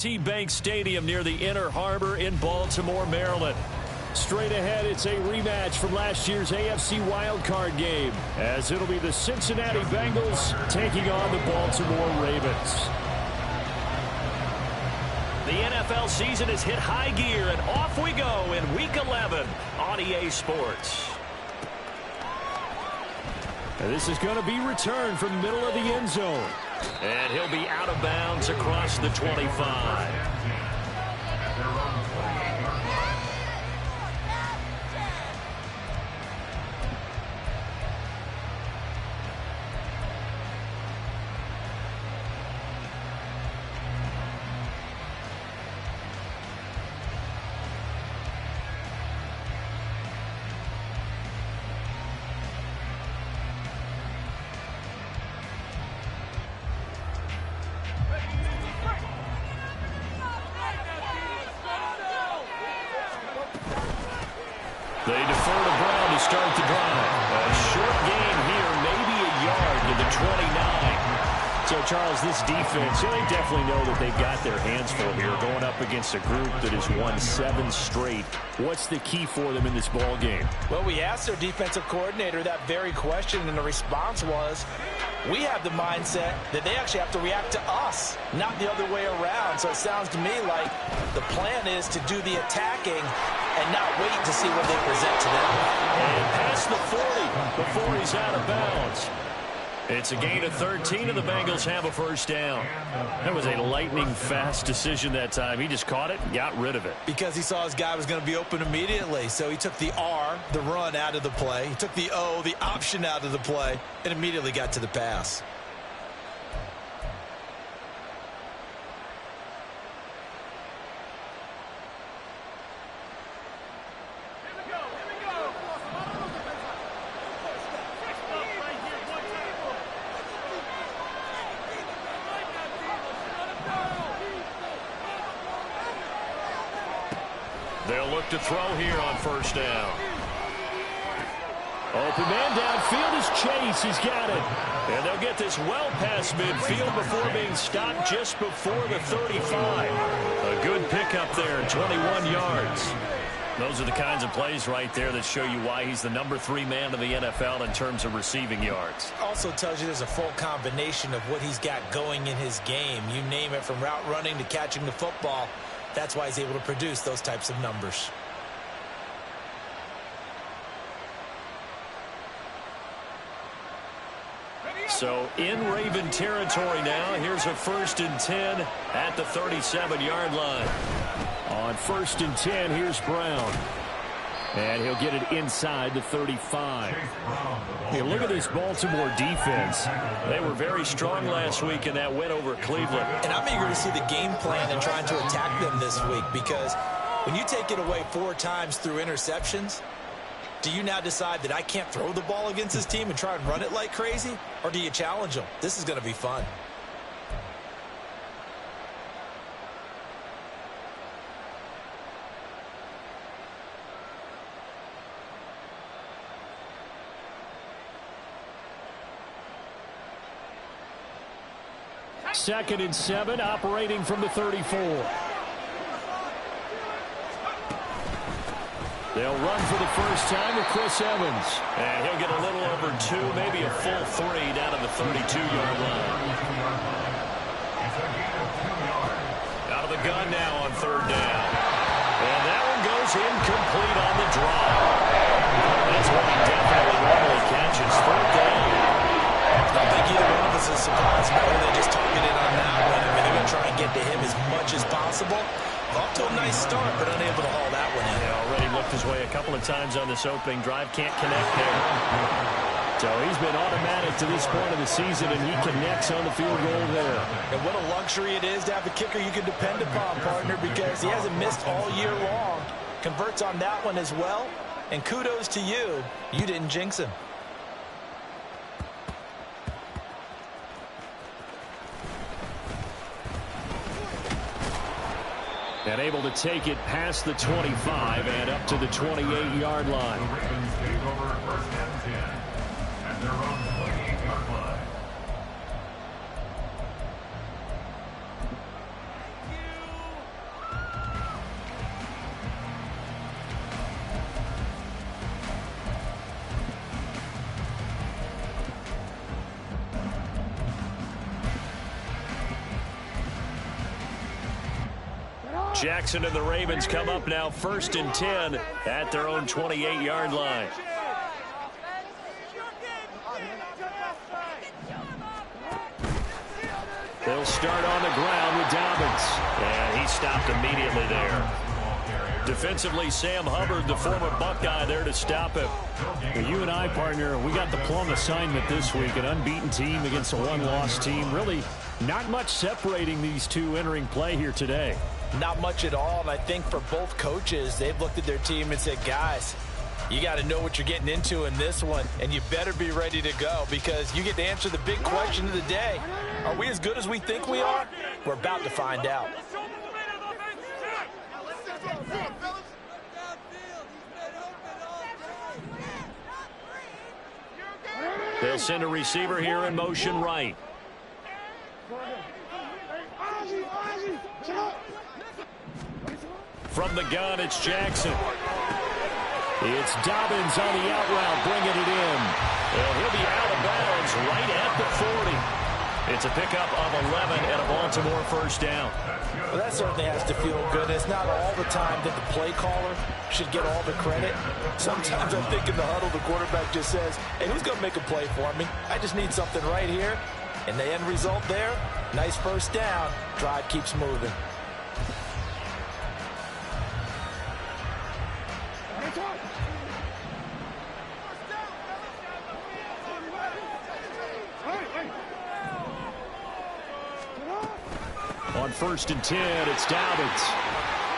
T-Bank Stadium near the Inner Harbor in Baltimore, Maryland. Straight ahead, it's a rematch from last year's AFC wildcard game, as it'll be the Cincinnati Bengals taking on the Baltimore Ravens. The NFL season has hit high gear, and off we go in Week 11 on EA Sports. And this is going to be returned from the middle of the end zone. And he'll be out of bounds across the 25. They defer to Brown to start the drive. A short gain here, maybe a yard to the 29. So, Charles, this defense, they definitely know that they've got their hands full here going up against a group that has won 7 straight. What's the key for them in this ball game? Well, we asked their defensive coordinator that very question, and the response was, we have the mindset that they actually have to react to us, not the other way around. So it sounds to me like the plan is to do the attacking and not wait to see what they present to them. And past the 40 before he's out of bounds. It's a gain of 13, and the Bengals have a first down. That was a lightning-fast decision that time. He just caught it and got rid of it. Because he saw his guy was going to be open immediately. So he took the R, the run, out of the play. He took the O, the option, out of the play, and immediately got to the pass. They'll look to throw here on first down. Open man downfield is Chase. He's got it. And they'll get this well past midfield before being stopped just before the 35. A good pickup there, 21 yards. Those are the kinds of plays right there that show you why he's the number 3 man in the NFL in terms of receiving yards. Also tells you there's a full combination of what he's got going in his game. You name it, from route running to catching the football. That's why he's able to produce those types of numbers. So in Raven territory now, here's a 1st and 10 at the 37-yard line. On 1st and 10, here's Brown. And he'll get it inside the 35. Hey, look at this Baltimore defense. They were very strong last week in that win over Cleveland. And I'm eager to see the game plan and trying to attack them this week, because when you take it away 4 times through interceptions, do you now decide that I can't throw the ball against this team and try and run it like crazy? Or do you challenge them? This is going to be fun. Second and 7, operating from the 34. They'll run for the first time with Chris Evans. And he'll get a little over 2, maybe a full 3 down to the 32-yard line. Out of the gun now on 3rd down. And that one goes incomplete on the drive. That's what he definitely normally catches. 3rd down. I don't think either one of us is surprised by who they just targeted on that one. I mean, they're going to try and get to him as much as possible. Off to a nice start, but unable to haul that one in. Yeah, already looked his way a couple of times on this opening drive. Can't connect there. So he's been automatic to this point of the season, and he connects on the field goal there. And what a luxury it is to have a kicker you can depend upon, partner, because he hasn't missed all year long. Converts on that one as well. And kudos to you. You didn't jinx him. And able to take it past the 25 and up to the 28-yard line. Jackson and the Ravens come up now 1st and 10 at their own 28-yard line. They'll start on the ground with Dobbins. And he stopped immediately there. Defensively, Sam Hubbard, the former Buckeye, there to stop him. Well, you and I, partner, we got the plum assignment this week. An unbeaten team against a one-loss team. Really not much separating these two entering play here today. Not much at all, and I think for both coaches, they've looked at their team and said, guys, you got to know what you're getting into in this one, and you better be ready to go because you get to answer the big question of the day. Are we as good as we think we are? We're about to find out. They'll send a receiver here in motion right. From the gun, it's Jackson. It's Dobbins on the out route, bringing it in. Well, he'll be out of bounds right at the 40. It's a pickup of 11 and a Baltimore first down. Well, that certainly has to feel good. It's not all the time that the play caller should get all the credit. Sometimes I think in the huddle, the quarterback just says, hey, who's going to make a play for me? I just need something right here. And the end result there, nice first down. Drive keeps moving. On 1st and 10, it's Dobbins.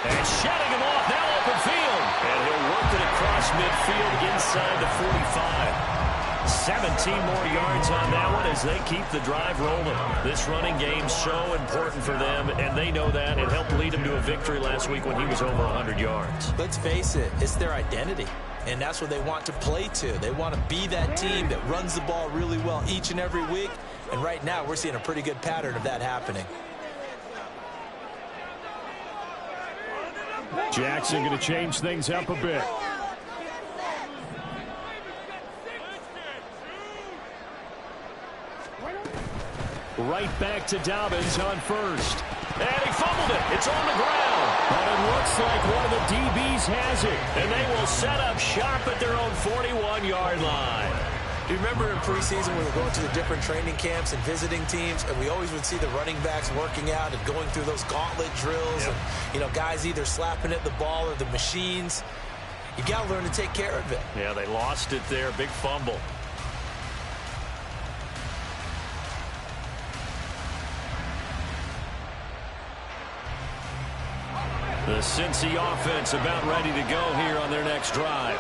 And shutting him off, now open field. And he'll work it across midfield inside the 45. 17 more yards on that one as they keep the drive rolling. This running game so important for them, and they know that. It helped lead them to a victory last week when he was over 100 yards. Let's face it, it's their identity. And that's what they want to play to. They want to be that team that runs the ball really well each and every week. And right now, we're seeing a pretty good pattern of that happening. Jackson going to change things up a bit. Right back to Dobbins on 1st. And he fumbled it. It's on the ground. But it looks like one of the DBs has it. And they will set up shop at their own 41-yard line. Do you remember in preseason we were going to the different training camps and visiting teams, and we always would see the running backs working out and going through those gauntlet drills, and, you know, guys either slapping at the ball or the machines. You got to learn to take care of it. Yeah, they lost it there. Big fumble. The Cincy offense about ready to go here on their next drive.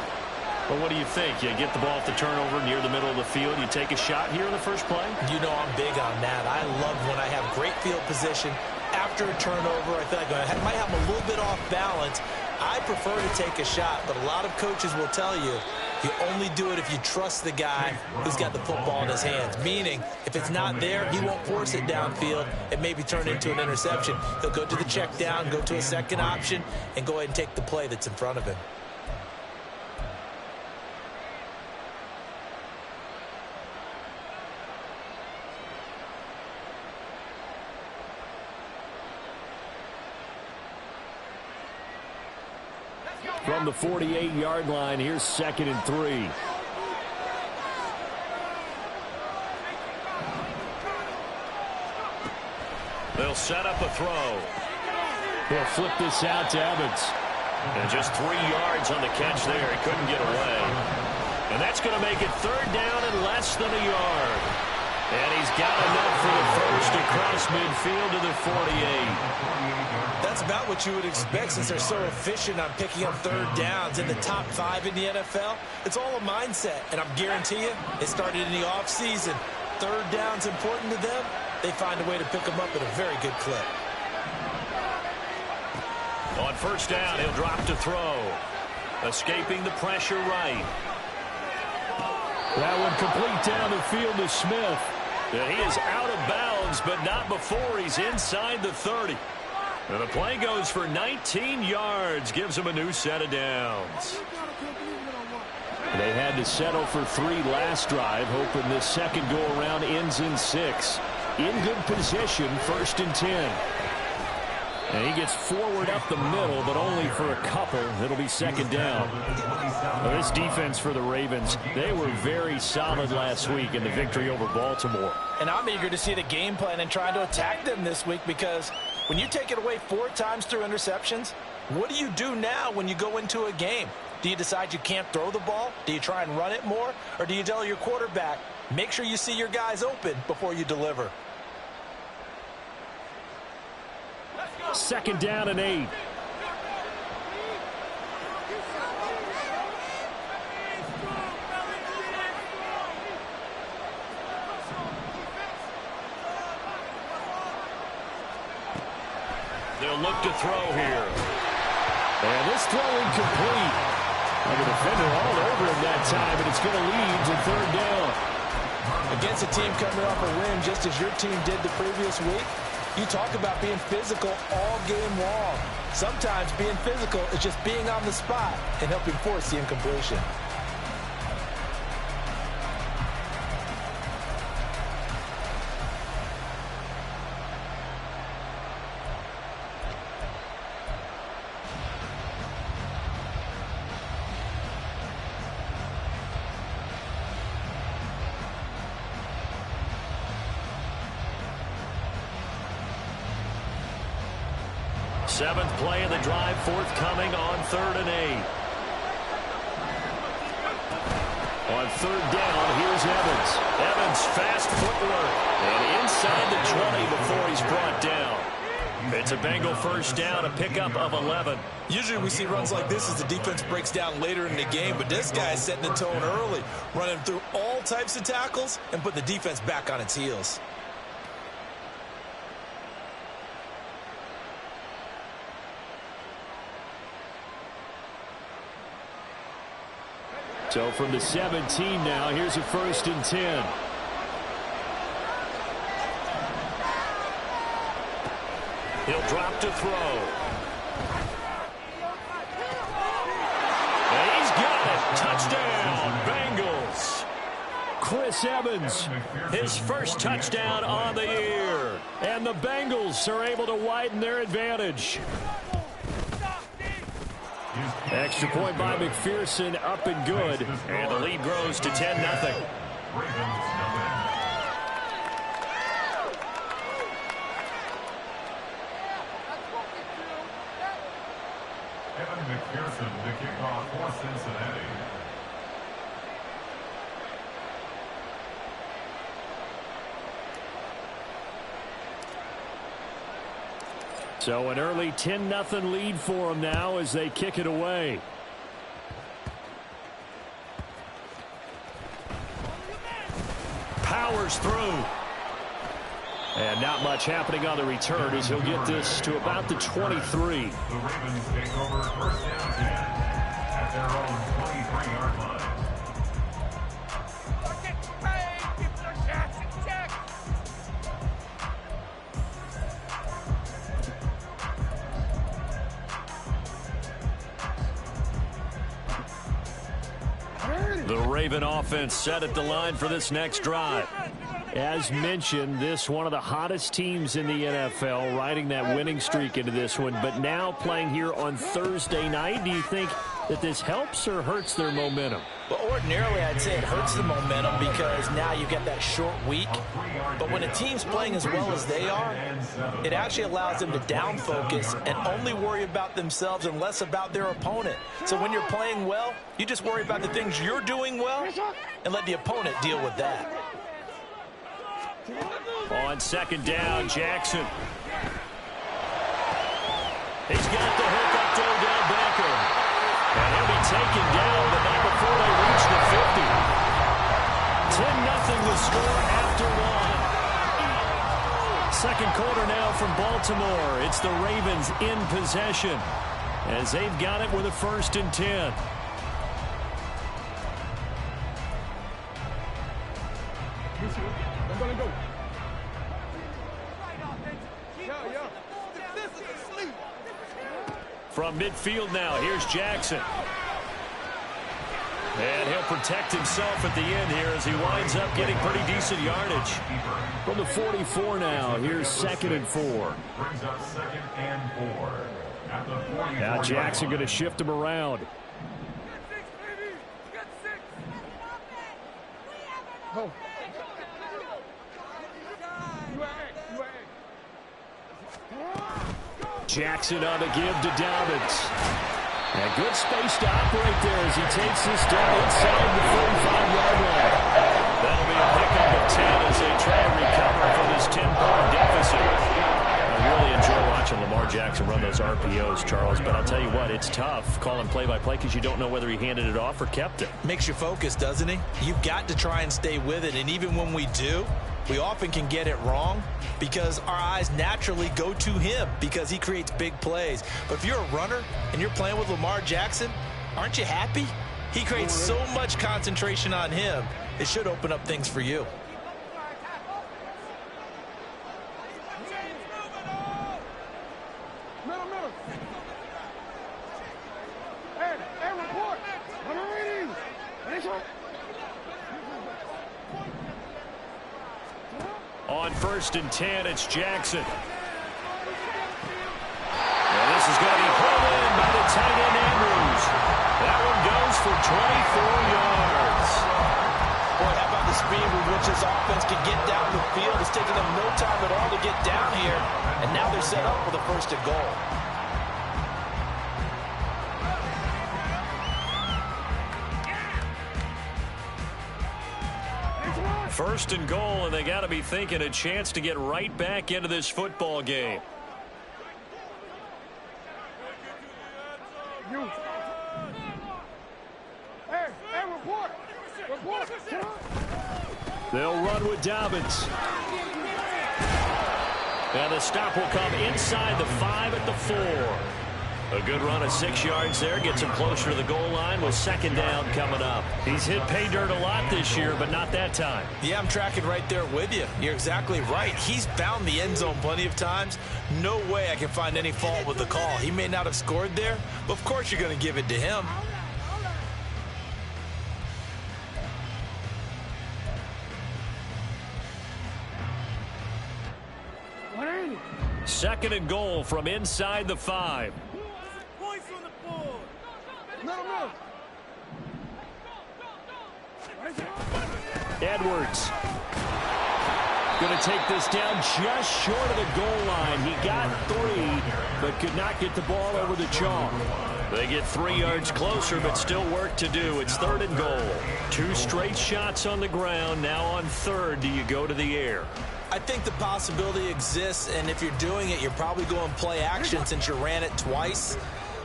But what do you think? You get the ball at the turnover near the middle of the field. You take a shot here in the first play? You know I'm big on that. I love when I have great field position. After a turnover, I feel like I might have a little bit off balance. I prefer to take a shot, but a lot of coaches will tell you, you only do it if you trust the guy who's got the football in his hands. Meaning, if it's not there, he won't force it downfield and maybe turn it into an interception. He'll go to the check down, go to a second option, and go ahead and take the play that's in front of him. From the 48-yard line, here's 2nd and 3. They'll set up a throw. They'll flip this out to Evans. And just 3 yards on the catch there. He couldn't get away. And that's going to make it 3rd down and less than a yard. And he's got enough for the first across midfield to the 48. That's about what you would expect since they're so efficient on picking up 3rd downs in the top 5 in the NFL. It's all a mindset, and I'm guarantee you, it started in the offseason. 3rd down's important to them. They find a way to pick them up at a very good clip. On 1st down, he'll drop to throw. Escaping the pressure right. That one complete down the field to Smith. Yeah, he is out of bounds, but not before he's inside the 30. And the play goes for 19 yards, gives him a new set of downs. They had to settle for 3 last drive, hoping this second go-around ends in 6. In good position, 1st and 10. And he gets forward up the middle, but only for a couple. It'll be second down. Well, this defense for the Ravens, they were very solid last week in the victory over Baltimore. And I'm eager to see the game plan and try to attack them this week, because when you take it away 4 times through interceptions, what do you do now when you go into a game? Do you decide you can't throw the ball? Do you try and run it more? Or do you tell your quarterback, make sure you see your guys open before you deliver? Second down and 8. They'll look to throw here. And this throw incomplete. And the defender all over him that time, and it's going to lead to third down. Against a team coming off a win just as your team did the previous week, you talk about being physical all game long. Sometimes being physical is just being on the spot and helping force the incompletion. Seventh play of the drive forthcoming on 3rd and 8. On 3rd down, here's Evans. Evans, fast footwork. And inside the 20 before he's brought down. It's a Bengal first down, a pickup of 11. Usually we see runs like this as the defense breaks down later in the game, but this guy is setting the tone early, running through all types of tackles and put the defense back on its heels. So from the 17 now, here's a 1st and 10. He'll drop to throw. And he's got it. Touchdown, Bengals. Chris Evans, his first touchdown on the year. And the Bengals are able to widen their advantage. Extra point by McPherson, up and good. And the lead grows to 10-0. Evan McPherson, the kickoff for Cincinnati. So an early 10-0 lead for them now as they kick it away. Powers through. And not much happening on the return as he'll get this to about the 23. The Ravens take over first down 10 at their own 23-yard line. The Raven offense set at the line for this next drive. As mentioned, this one of the hottest teams in the NFL, riding that winning streak into this one, but now playing here on Thursday night. Do you think that this helps or hurts their momentum? Well, ordinarily, I'd say it hurts the momentum because now you get that short week. But when a team's playing as well as they are, it actually allows them to down focus and only worry about themselves and less about their opponent. So when you're playing well, you just worry about the things you're doing well and let the opponent deal with that. On second down, Jackson. He's got the hook up to Odell Beckham. And he'll be taken down, but not before they reach the 50. 10-0 the score after one. Second quarter now from Baltimore. It's the Ravens in possession as they've got it with a 1st and 10. From midfield now, here's Jackson. And he'll protect himself at the end here as he winds up getting pretty decent yardage. From the 44 now, here's 2nd and 4. Brings up 2nd and 4. At the 44 Now Jackson going to shift him around. Jackson on the give to Dobbins. And good space to operate there as he takes this down inside the 45-yard line. That'll be a pickup of 10 as they try to recover from this 10-point deficit. I really enjoy watching Lamar Jackson run those RPOs, Charles, but I'll tell you what, it's tough calling play-by-play because you don't know whether he handed it off or kept it. Makes you focus, doesn't he? You've got to try and stay with it, and even when we do, we often can get it wrong because our eyes naturally go to him because he creates big plays. But if you're a runner and you're playing with Lamar Jackson, aren't you happy? He creates so much concentration on him, it should open up things for you. On 1st and 10, it's Jackson. And this is going to be pulled in by the tight end Andrews. That one goes for 24 yards. Boy, how about the speed with which this offense can get down the field? It's taking them no time at all to get down here. And now they're set up for the 1st and goal. First and goal, and they got to be thinking a chance to get right back into this football game. They'll run with Dobbins. And the stop will come inside the 5 at the 4. A good run of 6 yards there. Gets him closer to the goal line with 2nd down coming up. He's hit pay dirt a lot this year, but not that time. Yeah, I'm tracking right there with you. You're exactly right. He's found the end zone plenty of times. No way I can find any fault with the call. He may not have scored there, but of course you're going to give it to him. Second and goal from inside the 5. Edwards going to take this down just short of the goal line. He got 3, but could not get the ball over the chalk. They get 3 yards closer, but still work to do. It's 3rd and goal. 2 straight shots on the ground. Now on 3rd, do you go to the air? I think the possibility exists, and if you're doing it, you're probably going play action since you ran it twice.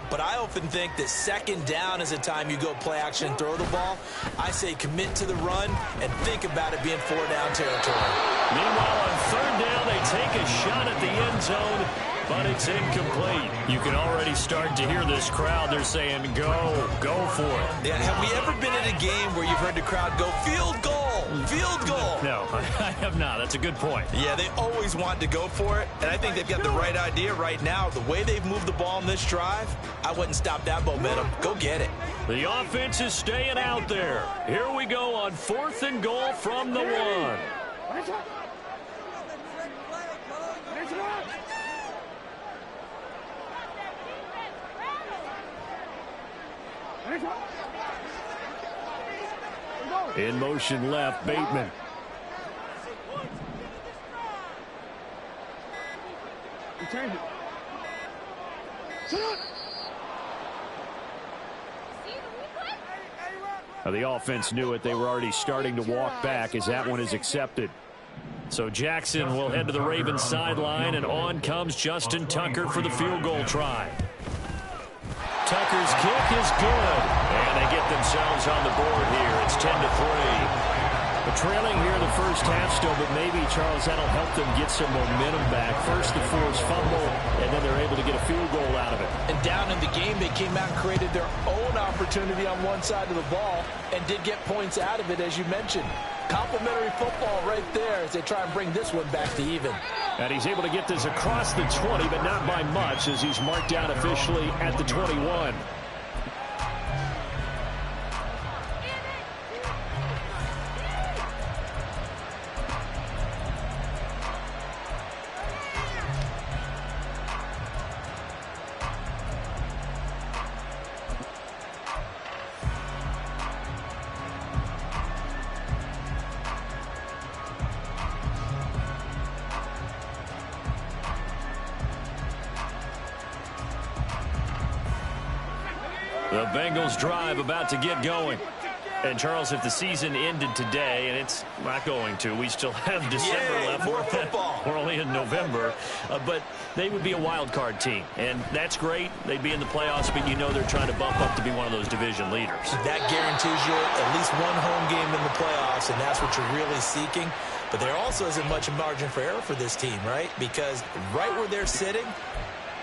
But I often think that 2nd down is a time you go play action and throw the ball. I say commit to the run and think about it being 4-down territory. Meanwhile, on 3rd down, they take a shot at the end zone, but it's incomplete. You can already start to hear this crowd. They're saying, go for it. Yeah, have we ever been in a game where you've heard the crowd go, field goal, field goal? No, I have not. That's a good point. Yeah, they always want to go for it, and I think they've got the right idea right now. The way they've moved the ball in this drive, I wouldn't stop that momentum. Go get it. The offense is staying out there. Here we go on 4th and goal from the 1. In motion left, Bateman. Now the offense knew it. They were already starting to walk back as that one is accepted. So Jackson will head to the Ravens sideline, and on comes Justin Tucker for the field goal try. Tucker's kick is good, and they get themselves on the board here. It's 10-3. But trailing here in the first half still, but maybe, Charles, that'll help them get some momentum back. First the forced fumble, and then they're able to get a field goal out of it. And down in the game, they came out and created their own opportunity on one side of the ball and did get points out of it, as you mentioned. Complimentary football right there as they try and bring this one back to even. And he's able to get this across the 20, but not by much, as he's marked down officially at the 21. The Bengals drive about to get going. And, Charles, if the season ended today, and it's not going to, we still have December left. More football. We're only in November. But they would be a wild card team. And that's great. They'd be in the playoffs, but you know they're trying to bump up to be one of those division leaders. That guarantees you at least one home game in the playoffs, and that's what you're really seeking. But there also isn't much margin for error for this team, right? Because right where they're sitting,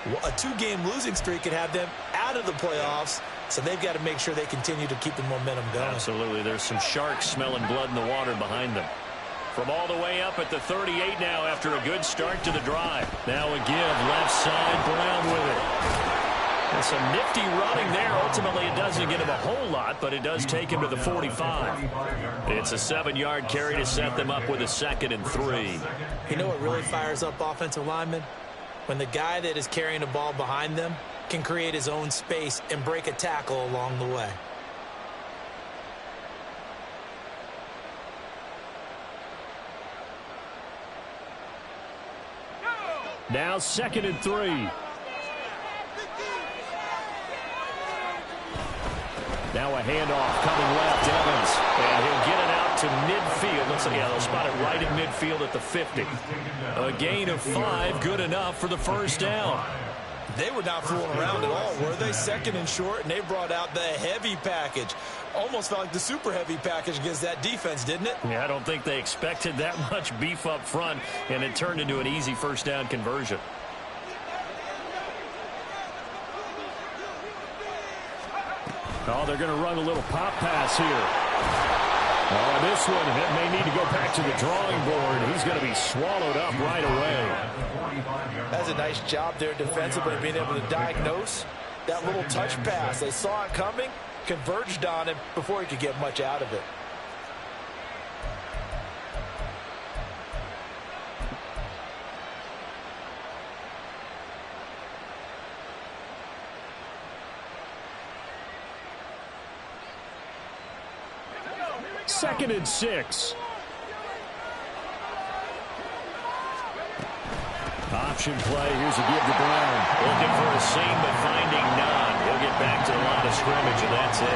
a 2-game losing streak could have them out of the playoffs. So they've got to make sure they continue to keep the momentum going. Absolutely. There's some sharks smelling blood in the water behind them. From all the way up at the 38 now after a good start to the drive. Now a give left side, Brown with it. And some nifty running there. Ultimately, it doesn't get him a whole lot, but it does take him to the 45. It's a 7-yard carry to set them up with a 2nd and 3. You know what really fires up offensive linemen? When the guy that is carrying the ball behind them can create his own space and break a tackle along the way. Now 2nd and 3. Now a handoff coming left, Evans. And he'll get it out to midfield. Looks like, yeah, they'll spot it right at midfield at the 50. A gain of 5, good enough for the first down. They were not fooling around at all, were they? 2nd and short, and they brought out the heavy package. Almost felt like the super heavy package against that defense, didn't it? Yeah, I don't think they expected that much beef up front, and it turned into an easy first down conversion. Oh, they're going to run a little pop pass here. Oh, this one may need to go back to the drawing board. He's going to be swallowed up right away. That's a nice job there defensively, being able to diagnose that little touch pass. They saw it coming, converged on him before he could get much out of it. Second and 6. Option play. Here's a give to Brown. Looking for a seam, but finding none. He'll get back to the line of scrimmage, and that's it.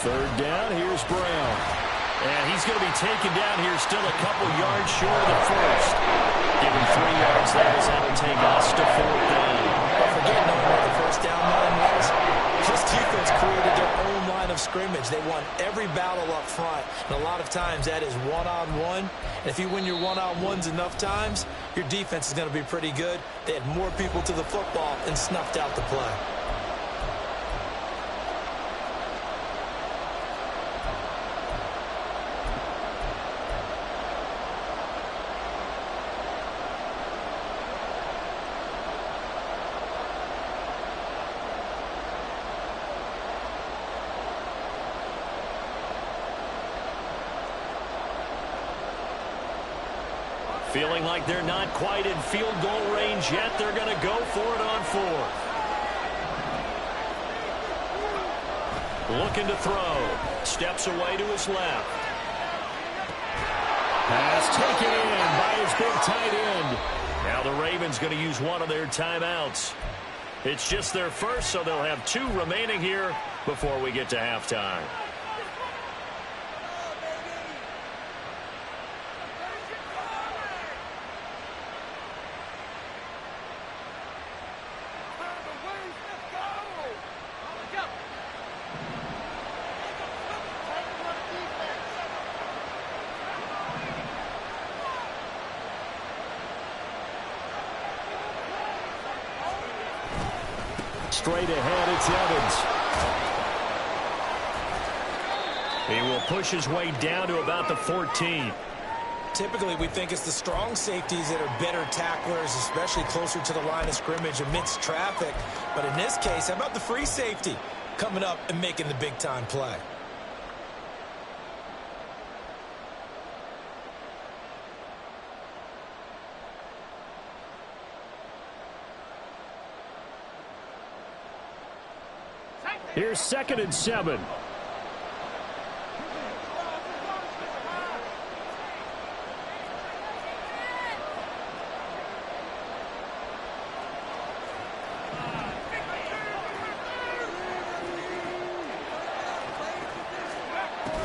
Third down. Here's Brown. And he's going to be taken down here still a couple yards short of the first. Give him 3 yards there as that'll take us to 4th down. Don't forget where the first down line was. This defense created their own line of scrimmage. They won every battle up front. And a lot of times that is one-on-one. And if you win your one-on-ones enough times, your defense is going to be pretty good. They had more people to the football and snuffed out the play. Feeling like they're not quite in field goal range yet. They're going to go for it on 4th. Looking to throw. Steps away to his left. Pass taken in by his big tight end. Now the Ravens going to use one of their timeouts. It's just their first, so they'll have 2 remaining here before we get to halftime. Straight ahead, it's Evans. He will push his way down to about the 14. Typically, we think it's the strong safeties that are better tacklers, especially closer to the line of scrimmage amidst traffic. But in this case, how about the free safety coming up and making the big-time play? Here's 2nd and 7.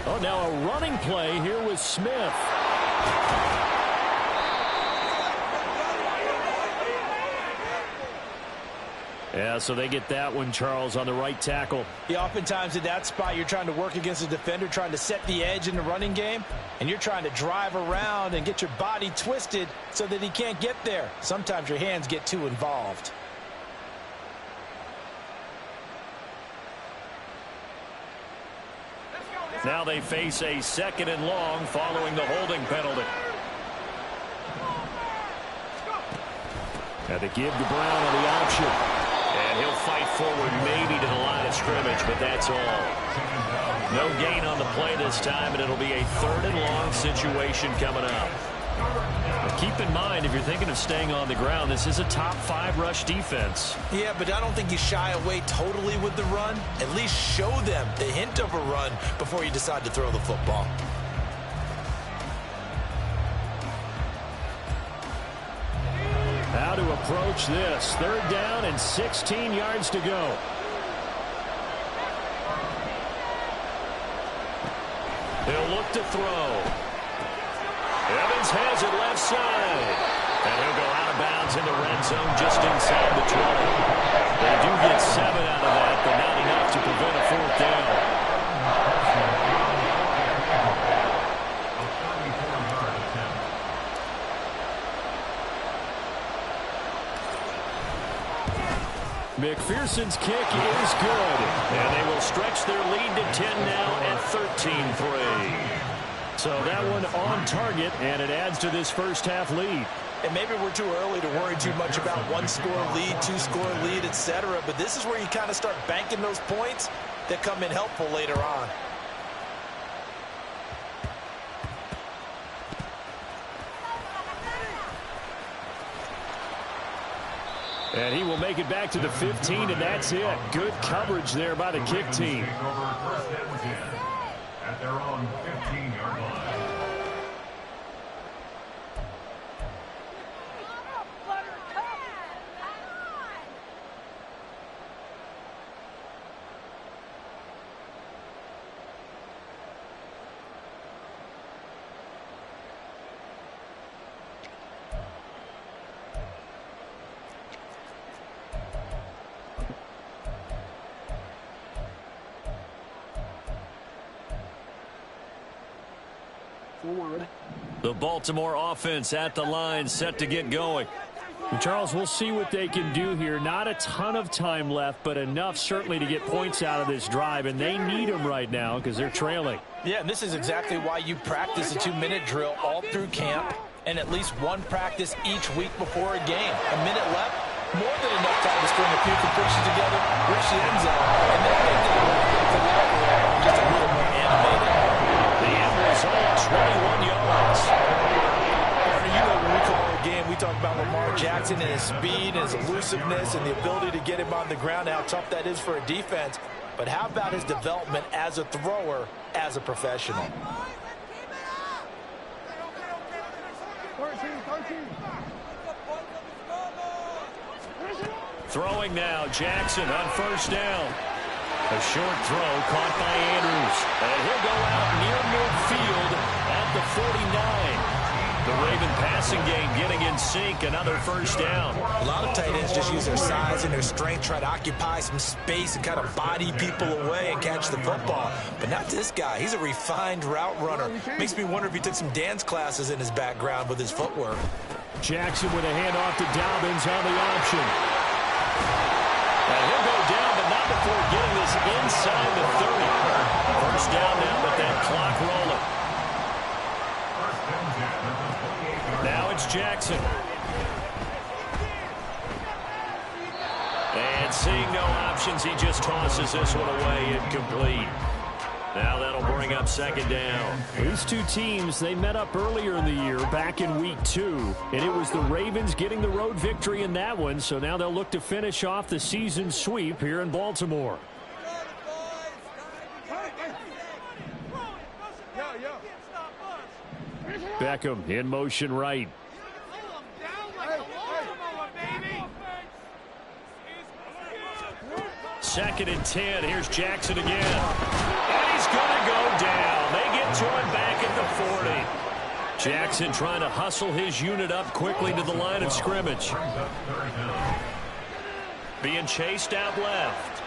Oh, now a running play here with Smith. Yeah, so they get that one, Charles, on the right tackle. Yeah, oftentimes at that spot, you're trying to work against a defender, trying to set the edge in the running game, and you're trying to drive around and get your body twisted so that he can't get there. Sometimes your hands get too involved. Now they face a 2nd and long following the holding penalty. Now they give to Brown on the option. And he'll fight forward maybe to the line of scrimmage, but that's all. No gain on the play this time, and it'll be a 3rd and long situation coming up. But keep in mind, if you're thinking of staying on the ground, this is a top 5 rush defense. Yeah, but I don't think you shy away totally with the run. At least show them the hint of a run before you decide to throw the football. How to approach this. 3rd down and 16 yards to go. He'll look to throw. Evans has it left side. And he'll go out of bounds in the red zone just inside the 20. They do get 7 out of that, but not enough to prevent a 4th down. McPherson's kick is good. And they will stretch their lead to 10 now at 13-3. So that one on target, and it adds to this first half lead. And maybe we're too early to worry too much about 1-score lead, 2-score lead, etc. But this is where you kind of start banking those points that come in helpful later on. And he will make it back to the 15, and that's it. Good coverage there by the kick team. Take over 1st and 10 at their own 15-yard line. The Baltimore offense at the line, set to get going. And Charles, we'll see what they can do here. Not a ton of time left, but enough certainly to get points out of this drive, and they need them right now because they're trailing. Yeah, and this is exactly why you practice a 2-minute drill all through camp and at least one practice each week before a game. A minute left, more than enough time to string a few completions together, reach the end zone, and then make the just a little more animated. The end result, 21 yards. You know, when we call a game, we talk about Lamar Jackson and his speed and his elusiveness and the ability to get him on the ground, how tough that is for a defense. But how about his development as a thrower, as a professional? Throwing now, Jackson on 1st down. A short throw caught by Andrews. And he'll go out near midfield at the 49. The Raven passing game getting in sync, another 1st down. A lot of tight ends just use their size and their strength, try to occupy some space and kind of body people away and catch the football. But not this guy. He's a refined route runner. Makes me wonder if he took some dance classes in his background with his footwork. Jackson with a handoff to Dobbins on the option. And he'll go down, but not before getting this inside the 30. 1st down now, but that clock rolling. Now it's Jackson. And seeing no options, he just tosses this one away, incomplete. Now that'll bring up 2nd down. These two teams, they met up earlier in the year, back in week 2, and it was the Ravens getting the road victory in that one, so now they'll look to finish off the season sweep here in Baltimore. Beckham in motion right. 2nd and 10. Here's Jackson again. And he's going to go down. They to him back at the 40. Jackson trying to hustle his unit up quickly to the line of scrimmage. Being chased out left.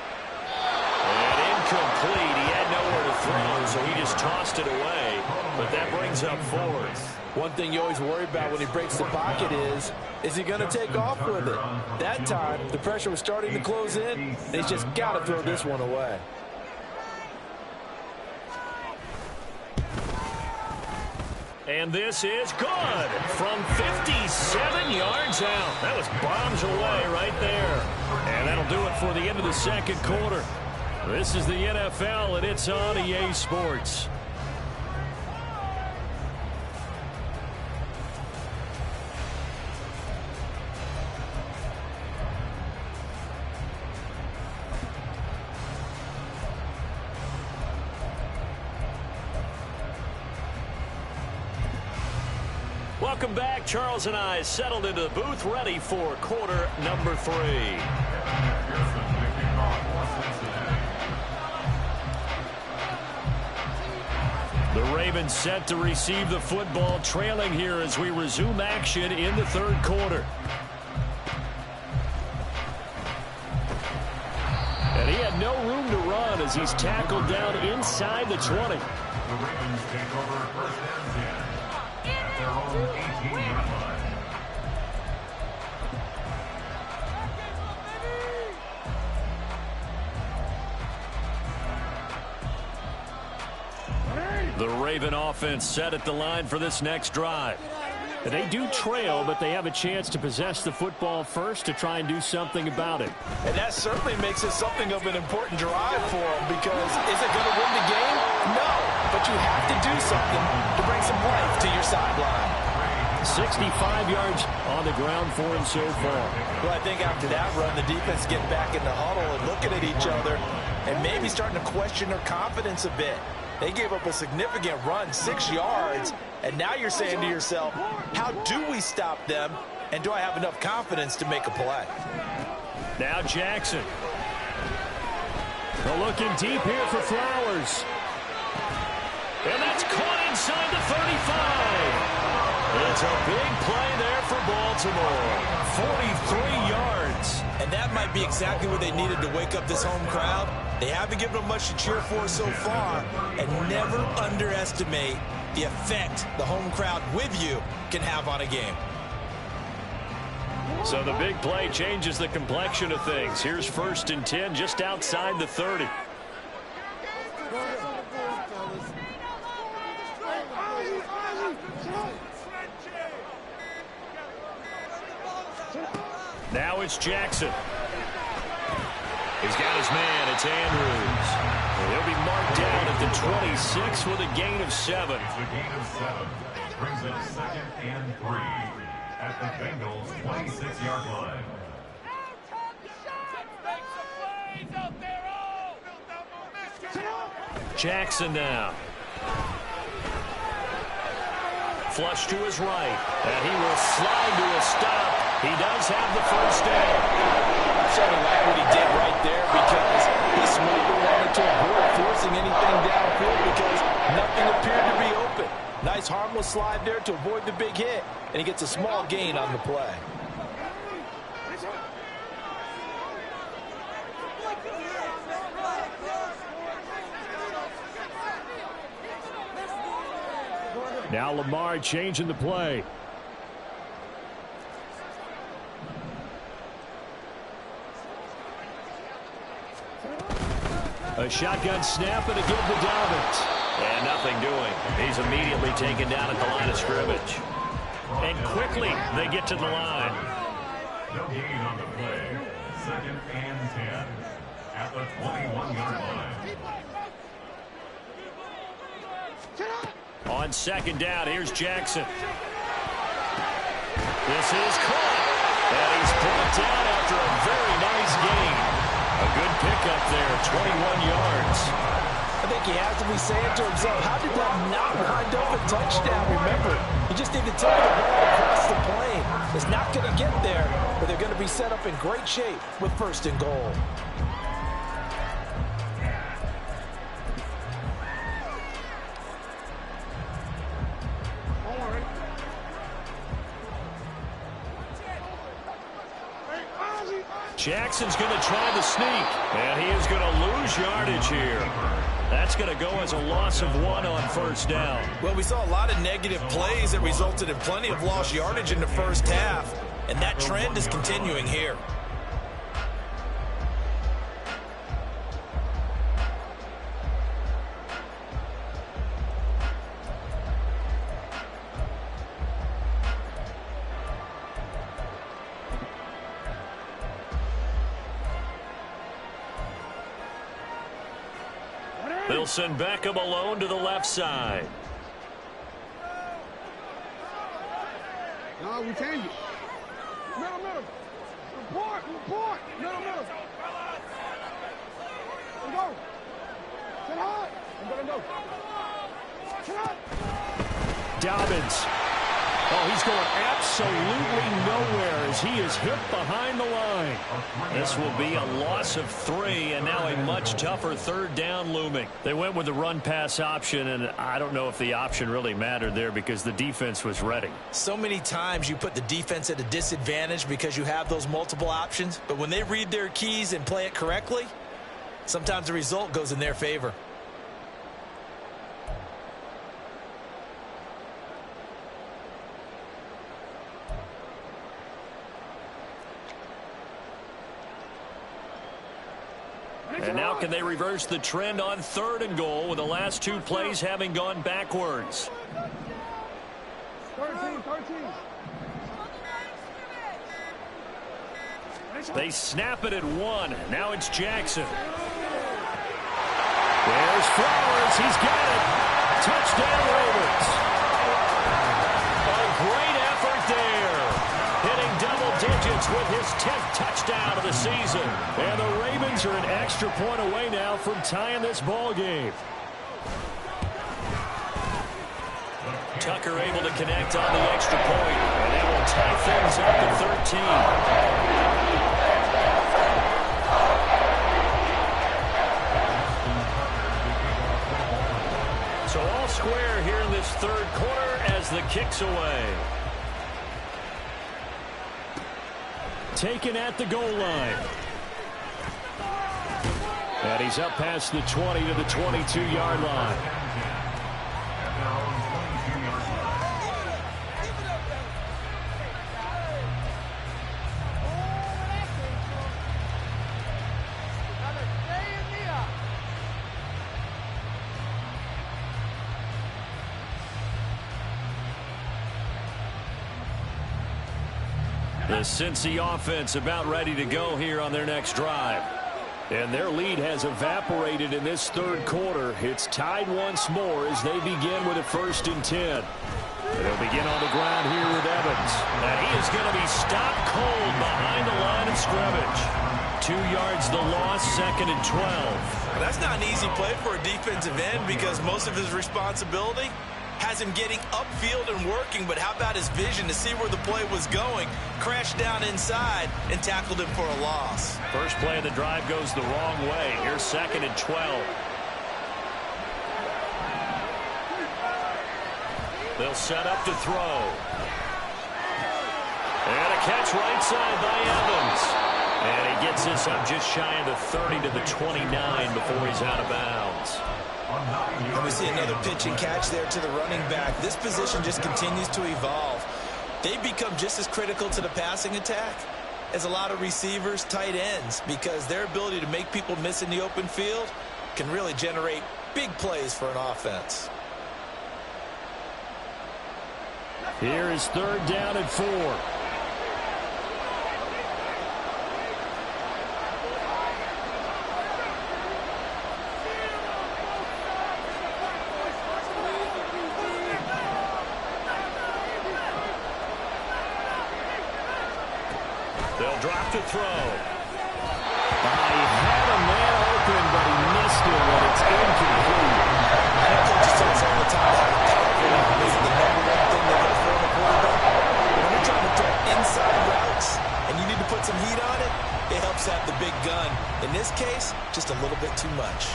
And incomplete. He had nowhere to throw, so he just tossed it away. But that brings up fourth. One thing you always worry about when he breaks the pocket is he going to take off with it? That time, the pressure was starting to close in, and he's just got to throw this one away. And this is good from 57 yards out. That was bombs away right there. And that'll do it for the end of the second quarter. This is the NFL, and it's on EA Sports. Welcome back. Charles and I settled into the booth, ready for quarter number 3. The Ravens set to receive the football, trailing here as we resume action in the third quarter. And he had no room to run as he's tackled down inside the 20. The Ravens take over first and 10 at their own 18-yard line. The Raven offense set at the line for this next drive. And they do trail, but they have a chance to possess the football first to try and do something about it. And that certainly makes it something of an important drive for them, because is it going to win the game? No, but you have to do something to bring some life to your sideline. 65 yards on the ground for him so far. Well, I think after that run, the defense getting back in the huddle and looking at each other and maybe starting to question their confidence a bit. They gave up a significant run, 6 yards, and now you're saying to yourself, how do we stop them, and do I have enough confidence to make a play? Now Jackson. They're looking deep here for Flowers. And that's caught inside the 35. It's a big play there for Baltimore. 43 yards. And that might be exactly what they needed to wake up this home crowd. They haven't given them much to cheer for so far, and never underestimate the effect the home crowd with you can have on a game. So the big play changes the complexion of things. Here's first and 10 just outside the 30. Now it's Jackson. He's got his man. It's Andrews. He'll be marked down at the 26 with a gain of 7. It's a gain of 7. Brings up second and 3 at the Bengals' 26-yard line. Jackson now. Flush to his right. And he will slide to a stop. He does have the first down. I certainly like what he did right there, because he smartly wanted to avoid forcing anything downfield because nothing appeared to be open. Nice harmless slide there to avoid the big hit, and he gets a small gain on the play. Now Lamar changing the play. A shotgun snap and a give to Dalvin. And nothing doing. He's immediately taken down at the line of scrimmage. And quickly they get to the line. No gain on the play. Second and 10 at the 21-yard line. On second down, here's Jackson. This is caught. And he's brought down after a very nice gain. A good pickup there, 21 yards. I think he has to be saying to himself, how did that not wind up a touchdown? Remember, you just need to take the ball across the plane. It's not going to get there, but they're going to be set up in great shape with first and goal. Jackson's going to try the sneak, and he is going to lose yardage here. That's going to go as a loss of 1 on first down. Well, we saw a lot of negative plays that resulted in plenty of lost yardage in the first half, and that trend is continuing here. They'll send Beckham alone to the left side. No, we change it. Middle. Report. Middle. Let's go. Sit hard. Go. Sit hard. Dobbins. Oh, he's going absolutely nowhere as he is hit behind the line. This will be a loss of 3, and now a much tougher third down looming. They went with the run-pass option, and I don't know if the option really mattered there because the defense was ready. So many times you put the defense at a disadvantage because you have those multiple options, but when they read their keys and play it correctly, sometimes the result goes in their favor. And now can they reverse the trend on 3rd and goal with the last 2 plays having gone backwards? 13. They snap it at 1. Now it's Jackson. There's Flowers. He's got it. Touchdown, Ravens. A great effort there. Hitting double digits with his 10th touchdown of the season. And the Ravens are an extra point away now from tying this ball game. Tucker able to connect on the extra point, and that will tie things up to 13. So all square here in this 3rd quarter as the kick's away. Taken at the goal line. And he's up past the 20 to the 22-yard line. The Cincy offense about ready to go here on their next drive. And their lead has evaporated in this 3rd quarter. It's tied once more as they begin with a 1st and 10. And they'll begin on the ground here with Evans. And he is going to be stopped cold behind the line of scrimmage. 2 yards the loss, 2nd and 12. Well, that's not an easy play for a defensive end because most of his responsibility has him getting upfield and working, but how about his vision to see where the play was going, crashed down inside, and tackled him for a loss. First play of the drive goes the wrong way. Here's 2nd and 12. They'll set up to throw. And a catch right side by Evans. And he gets this up just shy of the 30 to the 29 before he's out of bounds. And we see another pitch and catch there to the running back. This position just continues to evolve. They become just as critical to the passing attack as a lot of receivers, tight ends, because their ability to make people miss in the open field can really generate big plays for an offense. Here is 3rd down and 4. They'll drop to throw. He had a man open, but he missed it, and it's incomplete. Coaches tell us all the time how to calculate is the number one thing they look for in a quarterback. When you're trying to throw inside routes and you need to put some heat on it, it helps have the big gun. In this case, just a little bit too much.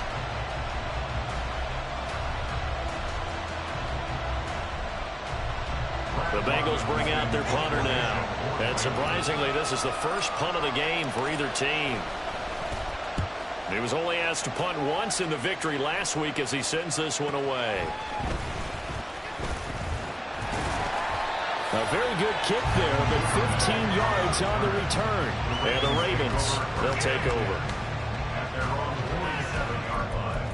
The Bengals bring out their punter now. And surprisingly, this is the first punt of the game for either team. He was only asked to punt once in the victory last week as he sends this one away. A very good kick there, but 15 yards on the return. And the Ravens, they'll take over. At their own 47-yard line.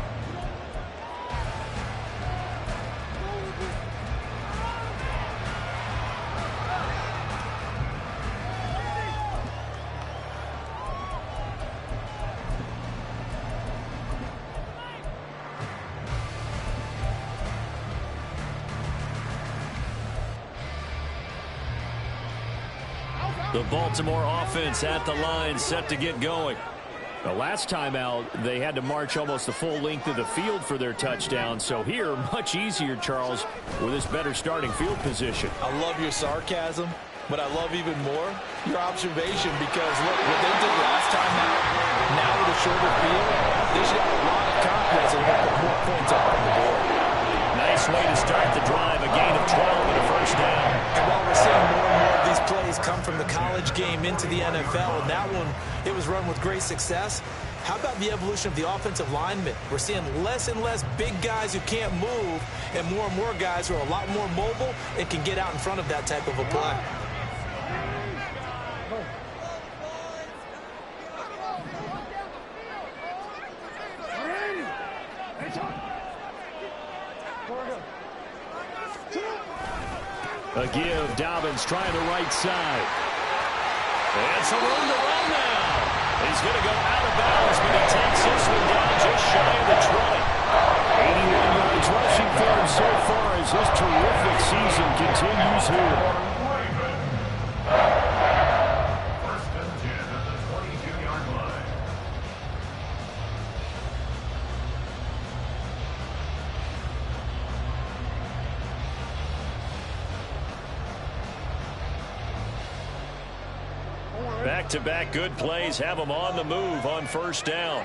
The Baltimore offense at the line, set to get going. The last time out, they had to march almost the full length of the field for their touchdown. So here, much easier, Charles, with this better starting field position. I love your sarcasm, but I love even more your observation because, look, what they did last time out, now with a shorter field, they should have a lot of confidence and put more points up on the board. Nice way to start the drive, a gain of 12 and a first down. And while we're seeing more and more of these plays come from the college game into the NFL, and that one, it was run with great success, how about the evolution of the offensive linemen? We're seeing less and less big guys who can't move and more guys who are a lot more mobile and can get out in front of that type of a play. A give, Dobbins trying the right side. And some room to run now. He's going to go out of bounds, but he takes this one down just shy of the 20. 81 yards rushing for him so far as this terrific season continues here. First and 10 at the 22-yard line. Back-to-back good plays have them on the move on first down.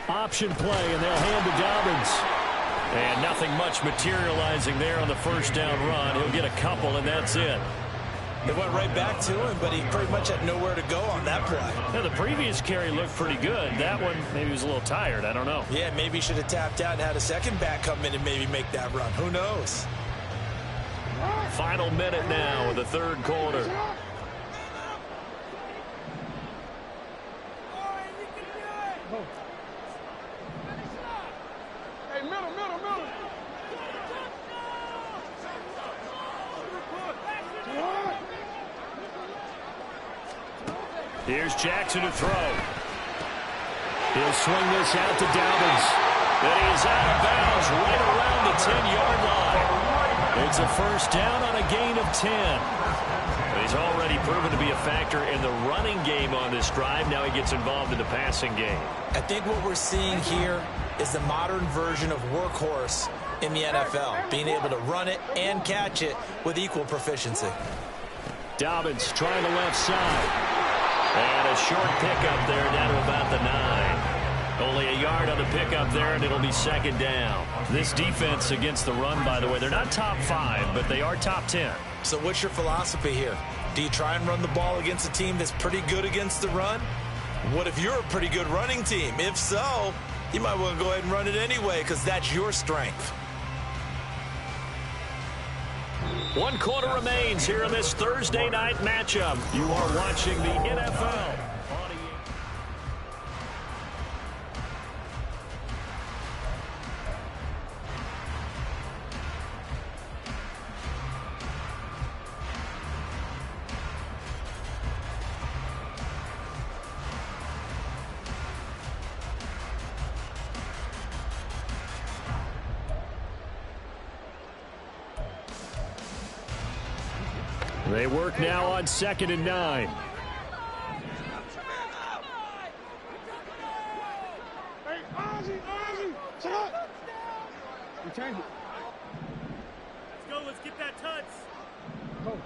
Option play, and they'll hand to Dobbins. And nothing much materializing there on the first down run. He'll get a couple, and that's it. It went right back to him, but he pretty much had nowhere to go on that play. Now, the previous carry looked pretty good. That one, maybe he was a little tired. I don't know. Yeah, maybe he should have tapped out and had a second back come in and maybe make that run. Who knows? Final minute now of the third quarter. Hey, middle. Here's Jackson to throw. He'll swing this out to Dobbins. And he's out of bounds right around the 10-yard line. It's a first down on a gain of 10. He's already proven to be a factor in the running game on this drive. Now he gets involved in the passing game. I think what we're seeing here is the modern version of workhorse in the NFL, being able to run it and catch it with equal proficiency. Dobbins trying the left side. And a short pickup there down to about the 9. Only a yard on the pickup there, and it'll be second down. This defense against the run, by the way, they're not top 5, but they are top 10. So what's your philosophy here? Do you try and run the ball against a team that's pretty good against the run? What if you're a pretty good running team? If so, you might want to go ahead and run it anyway because that's your strength. 1 quarter remains here in this Thursday night matchup. You are watching the NFL. They work now on 2nd and 9. Hey, Ozzie, check out. We change it. Let's go, let's get that touch. Go.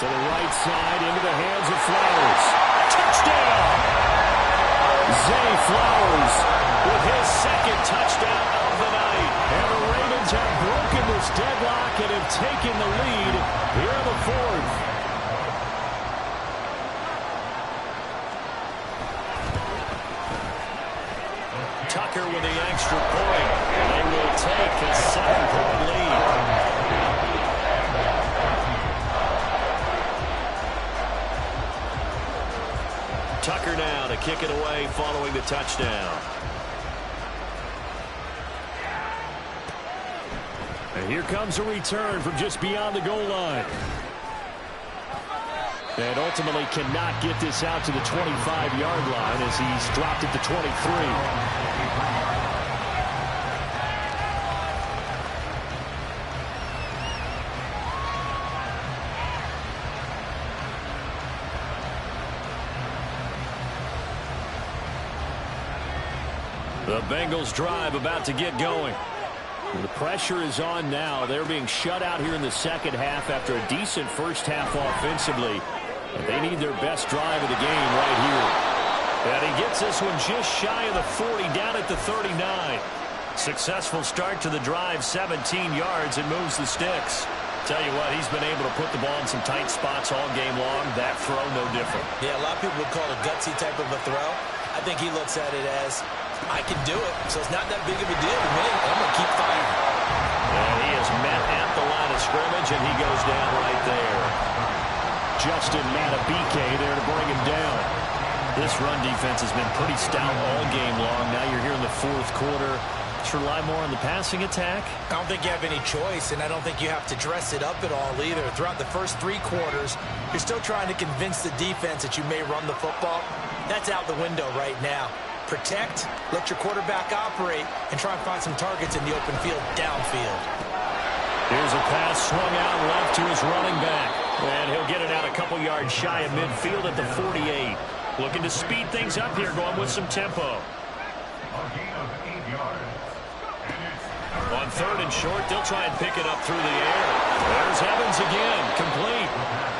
To the right side, into the hands of Flowers. Touchdown! Zay Flowers with his second touchdown of the night. And the Ravens have broken this deadlock and have taken the lead here in the fourth. Tucker with the extra point. They will take a 7-point lead. Tucker now to kick it away following the touchdown. And here comes a return from just beyond the goal line. And ultimately cannot get this out to the 25-yard line as he's dropped at the 23. The Bengals drive about to get going. The pressure is on now. They're being shut out here in the second half after a decent first half offensively. And they need their best drive of the game right here. And he gets this one just shy of the 40, down at the 39. Successful start to the drive, 17 yards, and moves the sticks. Tell you what, he's been able to put the ball in some tight spots all game long. That throw, no different. Yeah, a lot of people would call it a gutsy type of a throw. I think he looks at it as, I can do it, so it's not that big of a deal to me. I'm going to keep firing. And he is met at the line of scrimmage, and he goes down right there. Justin Matabike there to bring him down. This run defense has been pretty stout all game long. Now you're here in the fourth quarter. Let's rely more on the passing attack. I don't think you have any choice, and I don't think you have to dress it up at all either. Throughout the first 3 quarters, you're still trying to convince the defense that you may run the football. That's out the window right now. Protect, let your quarterback operate, and try and find some targets in the open field downfield. Here's a pass swung out left to his running back. And he'll get it out a couple yards shy of midfield at the 48. Looking to speed things up here, going with some tempo. A gain of 8 yards. On third and short, they'll try and pick it up through the air. There's Evans again, complete.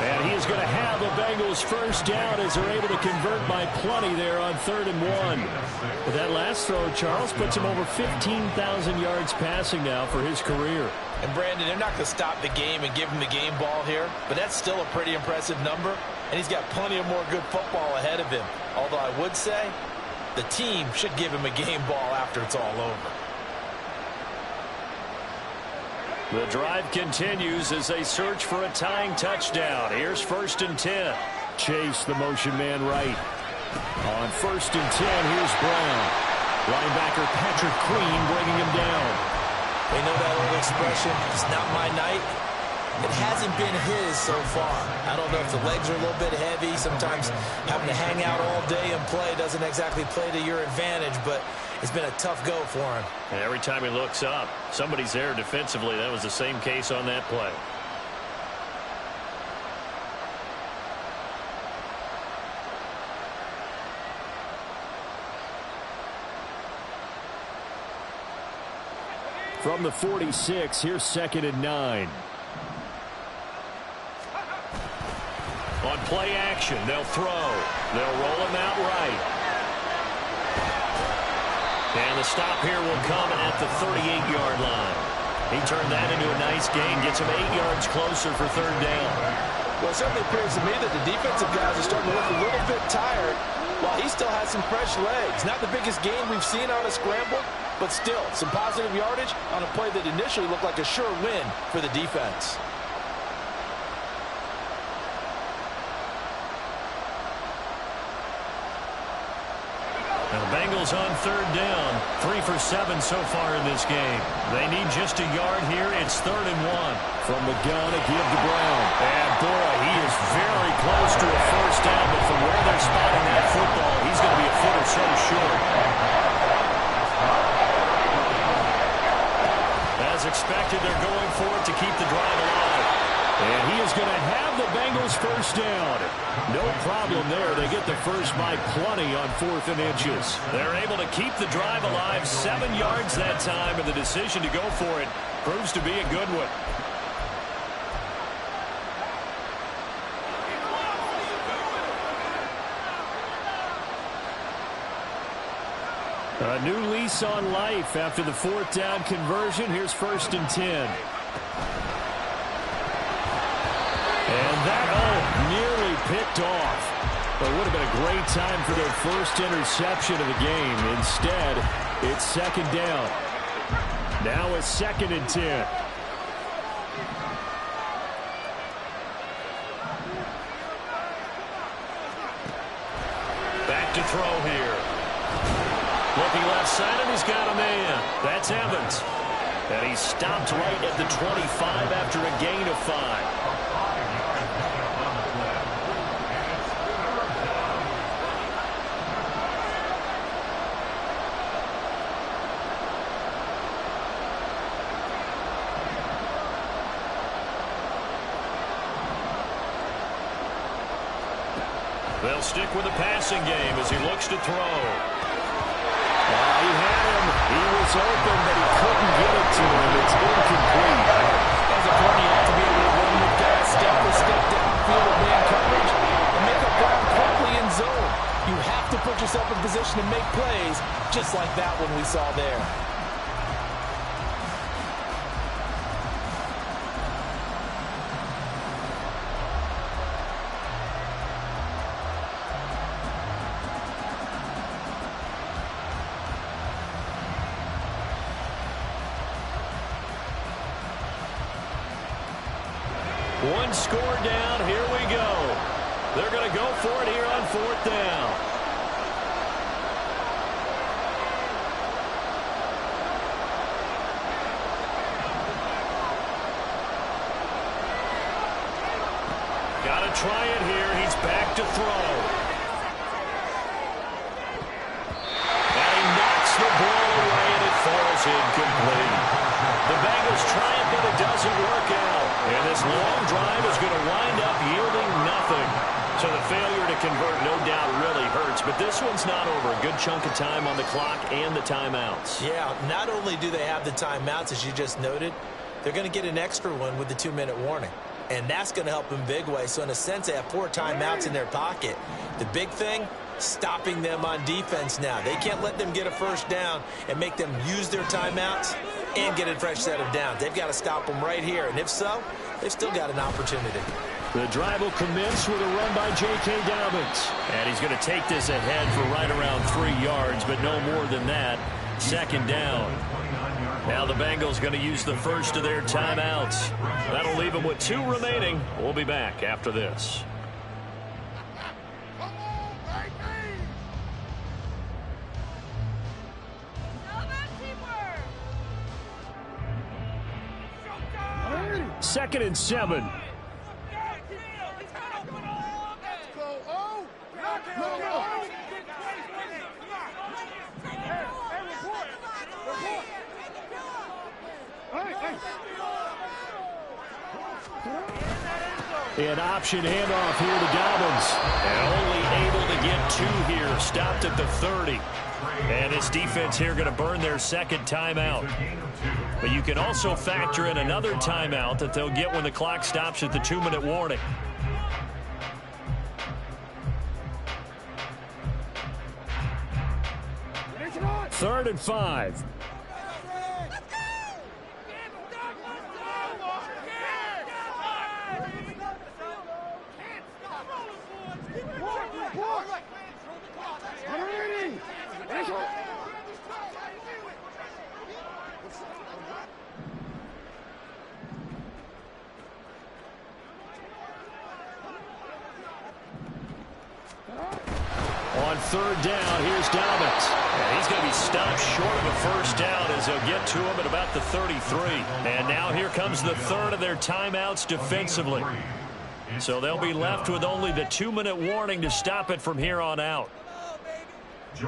And he is going to have the Bengals first down as they're able to convert by plenty there on 3rd and 1. But that last throw, Charles, puts him over 15,000 yards passing now for his career. And Brandon, they're not going to stop the game and give him the game ball here, but that's still a pretty impressive number, and he's got plenty of more good football ahead of him. Although I would say the team should give him a game ball after it's all over. The drive continues as they search for a tying touchdown. Here's 1st and 10. Chase the motion man right. On 1st and 10, here's Brown. Linebacker Patrick Queen bringing him down. They know that old expression, it's not my night. It hasn't been his so far. I don't know if the legs are a little bit heavy. Sometimes having to hang out all day and play doesn't exactly play to your advantage, but it's been a tough go for him. And every time he looks up, somebody's there defensively. That was the same case on that play. From the 46, here's 2nd and 9. On play action, they'll throw. They'll roll him out right. And the stop here will come at the 38-yard line. He turned that into a nice gain, gets him 8 yards closer for 3rd down. Well, it certainly appears to me that the defensive guys are starting to look a little bit tired while he still has some fresh legs. Not the biggest gain we've seen on a scramble, but still some positive yardage on a play that initially looked like a sure win for the defense. Now the Bengals on 3rd down. 3 for 7 so far in this game. They need just a yard here. It's 3rd and 1. From the gun to give to Brown. And boy, he is very close to a first down, but from where they're spotting that football, he's going to be a foot or so short. As expected, they're going for it to keep the drive alive. And he is going to have the Bengals first down. No problem there. They get the first by plenty on 4th and inches. They're able to keep the drive alive, 7 yards that time, and the decision to go for it proves to be a good one. A new lease on life after the 4th down conversion. Here's 1st and 10. And that, nearly picked off. But it would have been a great time for their first interception of the game. Instead, it's 2nd down. Now it's 2nd and 10. Back to throw here. Looking left side, and he's got a man. That's Evans. And he stopped right at the 25 after a gain of 5. They'll stick with the passing game as he looks to throw. He had him. He was open, but he couldn't get it to him. It's incomplete. As a corner, you have to be able to run with guys step for step downfield of man coverage and make up ground quickly in zone. You have to put yourself in position to make plays, just like that one we saw there. One score down. Here we go. They're going to go for it here on 4th down. Got to try it here. He's back to throw. And he knocks the ball away, and it falls incomplete. The Bengals try it, but it doesn't work out. And this long drive is going to wind up yielding nothing. So the failure to convert, no doubt, really hurts. But this one's not over. A good chunk of time on the clock and the timeouts. Yeah, not only do they have the timeouts, as you just noted, they're going to get an extra one with the 2-minute warning. And that's going to help them big way. So in a sense, they have 4 timeouts in their pocket. The big thing, stopping them on defense now. They can't let them get a first down and make them use their timeouts and get a fresh set of downs. They've got to stop them right here. And if so, they've still got an opportunity. The drive will commence with a run by J.K. Dobbins. And he's going to take this ahead for right around 3 yards, but no more than that. 2nd down. Now the Bengals going to use the first of their timeouts. That'll leave them with 2 remaining. We'll be back after this. Second and 7. An option handoff here to Dobbins. And only able to get 2 here. Stopped at the 30. And this defense here going to burn their 2nd timeout. But you can also factor in another timeout that they'll get when the clock stops at the 2-minute warning. Third and 5. On 3rd down, here's Dobbins. And he's going to be stopped short of a first down as they'll get to him at about the 33. And now here comes the 3rd of their timeouts defensively. So they'll be left with only the 2-minute warning to stop it from here on out.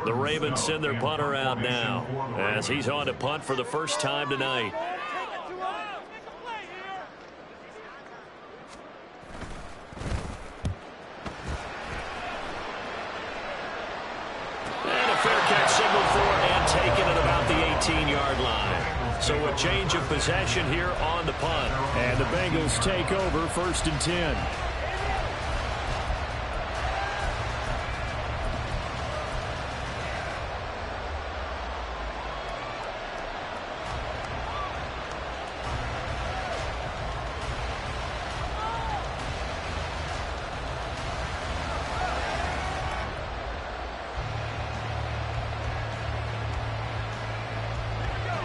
The Ravens send their punter out now as he's on to punt for the first time tonight. And a fair catch signaled for and taken at about the 18-yard line. So a change of possession here on the punt. And the Bengals take over 1st and 10.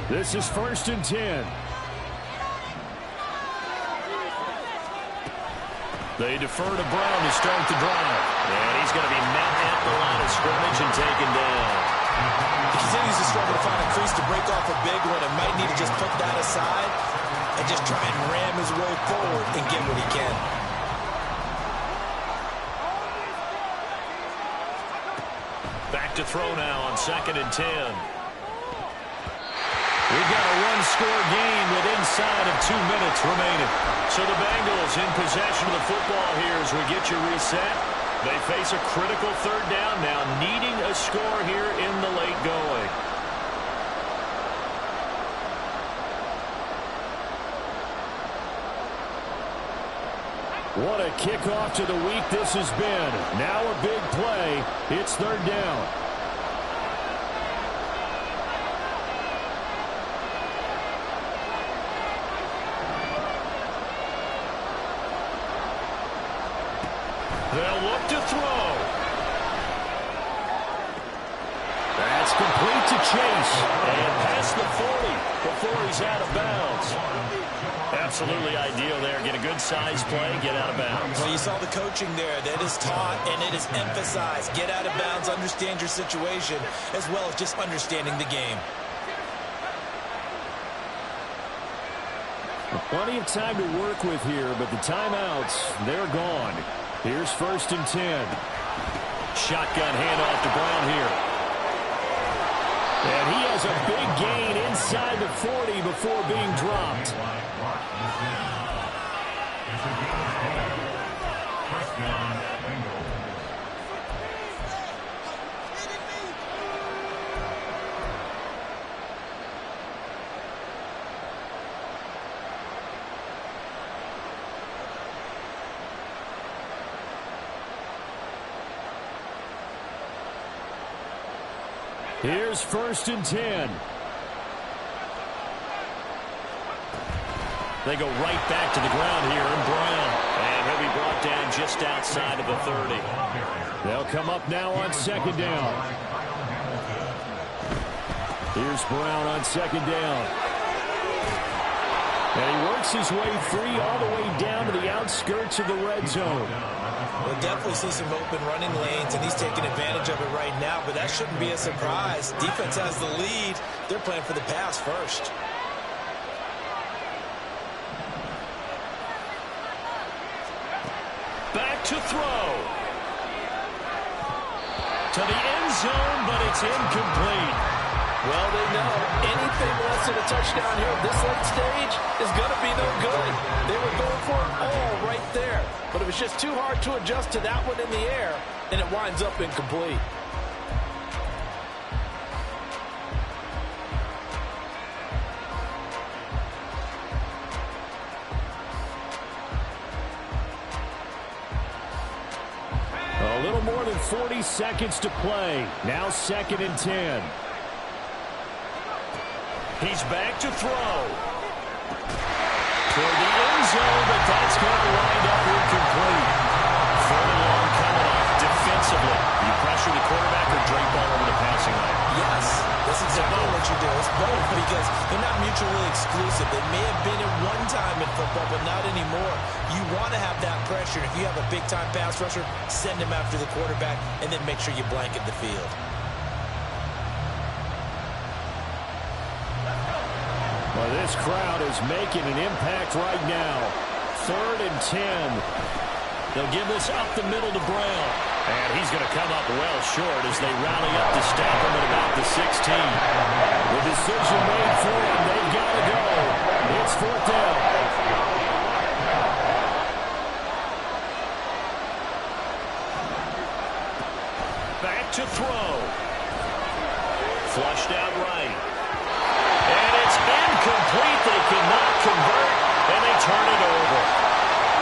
This is 1st and 10. They defer to Brown to start the drive. And he's going to be met at the line of scrimmage and taken down. He continues to struggle to find a crease to break off a big one and might need to just put that aside and just try and ram his way forward and get what he can. Back to throw now on 2nd and 10. We've got a one-score game with inside of 2 minutes remaining. So the Bengals in possession of the football here as we get you reset. They face a critical 3rd down now, needing a score here in the late going. What a kickoff to the week this has been. Now a big play. It's 3rd down. They'll look to throw. That's complete to Chase. And past the 40 before he's out of bounds. Absolutely ideal there. Get a good size play, get out of bounds. Well, you saw the coaching there. That is taught and it is emphasized. Get out of bounds, understand your situation, as well as just understanding the game. Plenty of time to work with here, but the timeouts, they're gone. Here's 1st and 10. Shotgun handoff to Brown here. And he has a big gain inside the 40 before being dropped. Here's 1st and 10. They go right back to the ground here, and Brown. And he'll be brought down just outside of the 30. They'll come up now on 2nd down. Here's Brown on 2nd down. And he works his way free all the way down to the outskirts of the red zone. We'll definitely see some open running lanes, and he's taking advantage of it right now, but that shouldn't be a surprise. Defense has the lead. They're playing for the pass first. Back to throw. To the end zone, but it's incomplete. Well, they know anything less than a touchdown here at this late stage is going to be no good. They were going for it all right there, but it was just too hard to adjust to that one in the air, and it winds up incomplete. A little more than 40 seconds to play. Now 2nd and 10. He's back to throw. Toward the end zone, but that's going to wind up incomplete. 4th and long coming up defensively. You pressure the quarterback or drape ball over the passing lane? Yes, that's exactly what you do. It's both because they're not mutually exclusive. They may have been at one time in football, but not anymore. You want to have that pressure. If you have a big-time pass rusher, send him after the quarterback, and then make sure you blanket the field. Well, this crowd is making an impact right now. 3rd and 10. They'll give this up the middle to Brown. And he's going to come up well short as they rally up to stop him at about the 16. The decision made for him. They've got to go. It's 4th down. Back to throw. Flushed out right. And it's incomplete. They cannot convert, and they turn it over.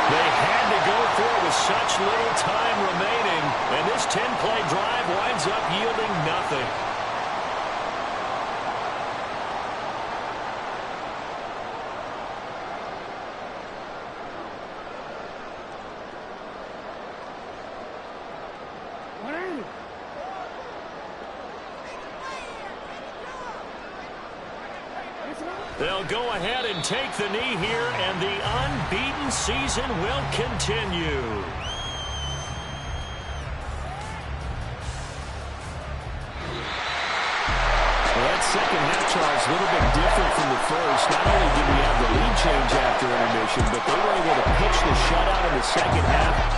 They had to go for it with such little time remaining, and this 10-play drive winds up yielding nothing. They'll go ahead and take the knee here, and the unbeaten season will continue. That second half, Charles, a little bit different from the first. Not only did we have the lead change after intermission, but they were able to pitch the shutout in the second half.